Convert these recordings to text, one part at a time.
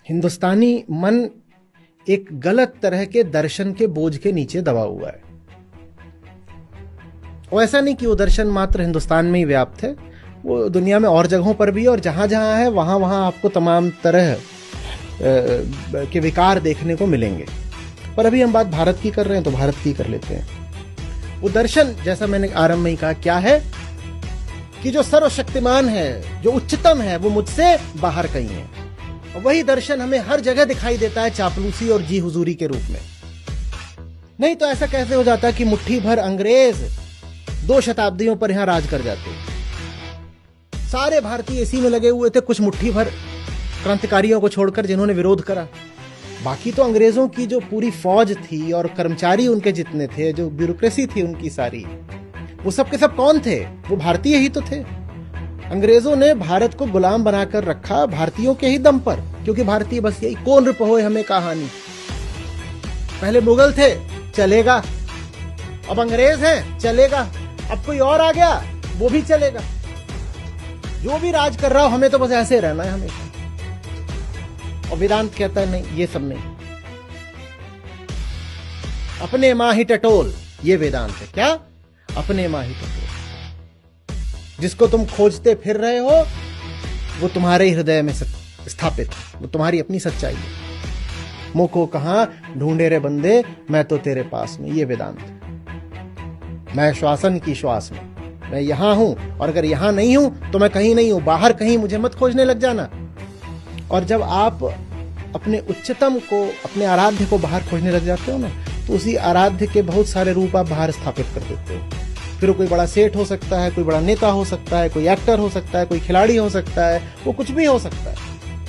हिंदुस्तानी मन एक गलत तरह के दर्शन के बोझ के नीचे दबा हुआ है। और ऐसा नहीं कि वो दर्शन मात्र हिंदुस्तान में ही व्याप्त है, वो दुनिया में और जगहों पर भी है, और जहां जहां है वहां वहां आपको तमाम तरह के विकार देखने को मिलेंगे। पर अभी हम बात भारत की कर रहे हैं तो भारत की कर लेते हैं। वो दर्शन, जैसा मैंने आरंभ में ही कहा, क्या है कि जो सर्वशक्तिमान है, जो उच्चतम है, वो मुझसे बाहर कहीं है। और वही दर्शन हमें हर जगह दिखाई देता है चापलूसी और जी हुजूरी के रूप में। नहीं तो ऐसा कैसे हो जाता कि मुट्ठी भर अंग्रेज 2 शताब्दियों पर यहां राज कर जाते। सारे भारतीय इसी में लगे हुए थे, कुछ मुट्ठी भर क्रांतिकारियों को छोड़कर जिन्होंने विरोध करा। बाकी तो अंग्रेजों की जो पूरी फौज थी और कर्मचारी उनके जितने थे, जो ब्यूरोक्रेसी थी उनकी सारी, वो सब के सब कौन थे? वो भारतीय ही तो थे। अंग्रेजों ने भारत को गुलाम बनाकर रखा भारतीयों के ही दम पर, क्योंकि भारतीय बस यही कौन रिपोए हमें कहानी। पहले मुगल थे, चलेगा। अब अंग्रेज हैं, चलेगा। अब कोई और आ गया, वो भी चलेगा। जो भी राज कर रहा हो, हमें तो बस ऐसे रहना है हमेशा। और वेदांत कहता है नहीं, ये सब नहीं, अपने माही टटोल, ये वेदांत है। क्या? अपने माही टटोल। जिसको तुम खोजते फिर रहे हो वो तुम्हारे हृदय में स्थापित है, वो तुम्हारी अपनी सच्चाई है। मुँह को कहां ढूंढे रे बंदे, मैं तो तेरे पास में, ये वेदांत है। मैं श्वासन की श्वास में, मैं यहां हूं, और अगर यहां नहीं हूं तो मैं कहीं नहीं हूं, बाहर कहीं, मुझे मत खोजने लग जाना। और जब आप अपने उच्चतम को, अपने आराध्य को बाहर खोजने लग जाते हो ना, तो उसी आराध्य के बहुत सारे रूप आप बाहर स्थापित कर देते हो। फिर वो कोई बड़ा सेठ हो सकता है, कोई बड़ा नेता हो सकता है, कोई एक्टर हो सकता है, कोई खिलाड़ी हो सकता है, वो कुछ भी हो सकता है।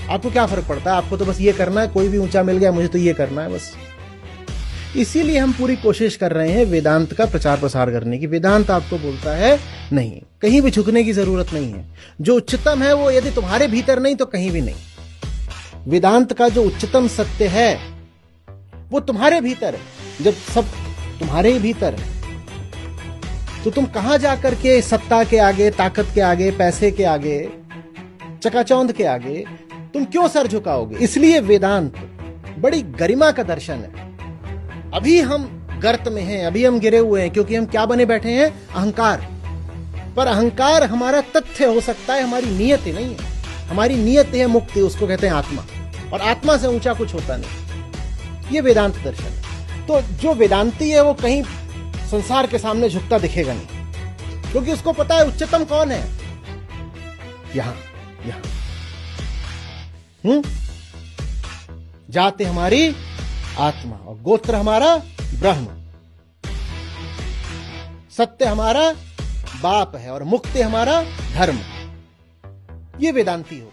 आपको क्या फर्क पड़ता है? आपको तो बस ये करना है, कोई भी ऊंचा मिल गया, मुझे तो ये करना है बस। इसीलिए हम पूरी कोशिश कर रहे हैं वेदांत का प्रचार प्रसार करने की। वेदांत आपको बोलता है नहीं, कहीं भी झुकने की जरूरत नहीं है। जो उच्चतम है वो यदि तुम्हारे भीतर नहीं तो कहीं भी नहीं। वेदांत का जो उच्चतम सत्य है वो तुम्हारे भीतर है। जब सब तुम्हारे ही भीतर है तो तुम कहां जाकर के सत्ता के आगे, ताकत के आगे, पैसे के आगे, चकाचौंध के आगे तुम क्यों सर झुकाओगे? इसलिए वेदांत बड़ी गरिमा का दर्शन है। अभी हम गर्त में हैं, अभी हम गिरे हुए हैं, क्योंकि हम क्या बने बैठे हैं? अहंकार। पर अहंकार हमारा तथ्य हो सकता है, हमारी नियत ही नहीं है। हमारी नियत है मुक्ति, उसको कहते हैं आत्मा, और आत्मा से ऊंचा कुछ होता नहीं। ये वेदांत दर्शन है। तो जो वेदांती है वो कहीं संसार के सामने झुकता दिखेगा नहीं, क्योंकि उसको पता है उच्चतम कौन है। यहां जाते हमारी आत्मा, और गोत्र हमारा ब्रह्म, सत्य हमारा बाप है, और मुक्ति हमारा धर्म। ये वेदांती हो।